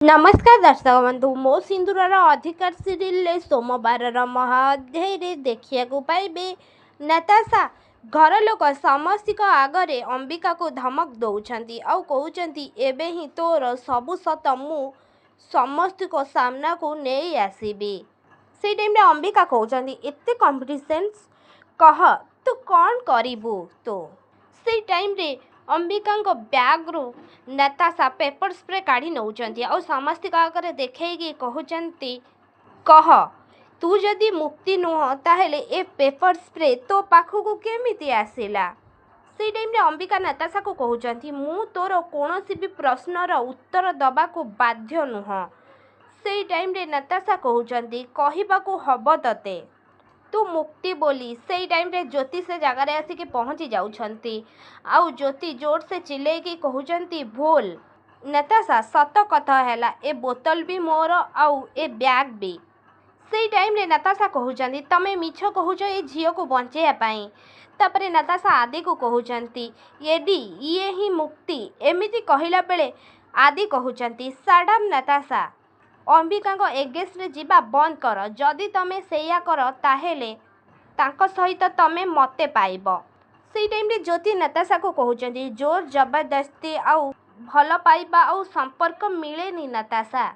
नमस्कार दर्शक बंधु मो सिंदूरर अधिकार सीरियल सोमवार महाअध्याय देखा पाइबे नताशा घर लोक समस्त आगरे अंबिका को धमक दौरान आउ कहते एबे ही तोर सबु सत मु समस्त को सामना को नहीं आसबि से टाइम अंबिका कहते एत कॉन्फिडेंस कह तू कौन करू तो से टाइम रे अंबिका बैग रु नताशा पेपर स्प्रे काढ़ी नौचंती और समस्त आगे देखी कहते कह तू जदि मुक्ति नुह ताहेले ए पेपर स्प्रे तो पाखक केमिति आसिला से टाइम रे अंबिका नताशा को कहते मु तोर कौन भी प्रश्नर उत्तर दबा को बाध्य नुह से टाइम रे नताशा कहते कहवाकू हब तते तू मुक्ति बोली से टाइम रे ज्योति से जगार आसिक पहुँची जाउछंती आउ ज्योति जोर से चिल्लेकी कहते भूल नताशा सत कथा है ए बोतल भी मोर आउ ए बैग भी से टाइम रे नताशा कहते तमें मिछ कहूच ए झील को बचाई तापर नताशा आदि को कहते येडी ये ही मुक्ति एमिति कहला बेले आदि कहते साडाम नताशा अंबिका एगेस्ट जीवा बंद कर जदि तमें सेया कर ताहेले तांको सहित तमें मते पाइब से टाइम रे ज्योति नताशा को कहते जोर जबरदस्ती आउ भल पाइबा आउ संपर्क मिलेनी नताशा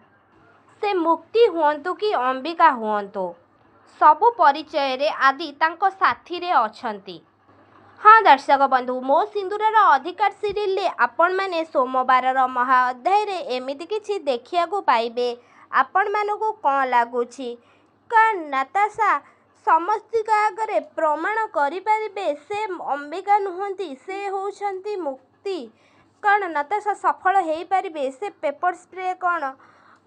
से मुक्ति हुअंतु कि अंबिका हुअंतु सबु परिचय रे आदि तांको साथी रे अछंती। हाँ दर्शक बंधु मो सिंदूरर अधिकार सीरियल आपण माने सोमवार महाअध्याय रे एमिति किछि देखिया को पाइबे आपण मानकु कौन लगुछि का नताशा समस्त आगे प्रमाण करें से अंबिका नुहति से होउछंती मुक्ति कौन नताशा सफल हो पारे से पेपर स्प्रे कौन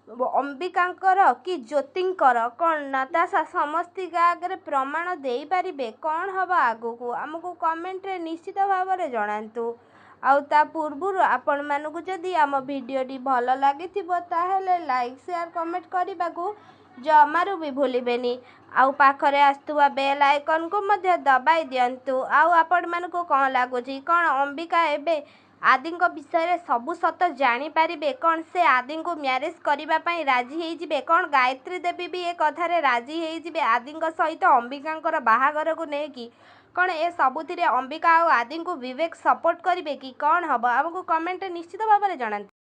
अंबिकांकर कि ज्योतिंकर कौन नताशा समस्त आगे प्रमाण दे पारे कौन हम आगू आमको कमेंट रे निश्चित भाव में जनातु आउ ता पूर्व आपण मानकु जदि आम भिडियोटी भल लगी ताहेले लाइक शेयर कमेंट करने को जमारू भी भूलिबेनी आउ पाखरे आसुवा बेल आइकन को मध्य दबाई दियंतु आउ आपण मानकु कौन लगुच कौन अंबिका एबे आदि विषय सबु सत जानी पारिबे कौन से आदि को म्यारेज करबा पई राजी हेजिबे कौन गायत्री देवी भी ए कथारे राजी हेजिबे आदि सहित अंबिका बाहागर को नेकी कौन ए सबुथिरे अंबिका और आदि को विवेक सपोर्ट करेंगे कि कौन हम आमको कमेंट निश्चित भाव में जनाते।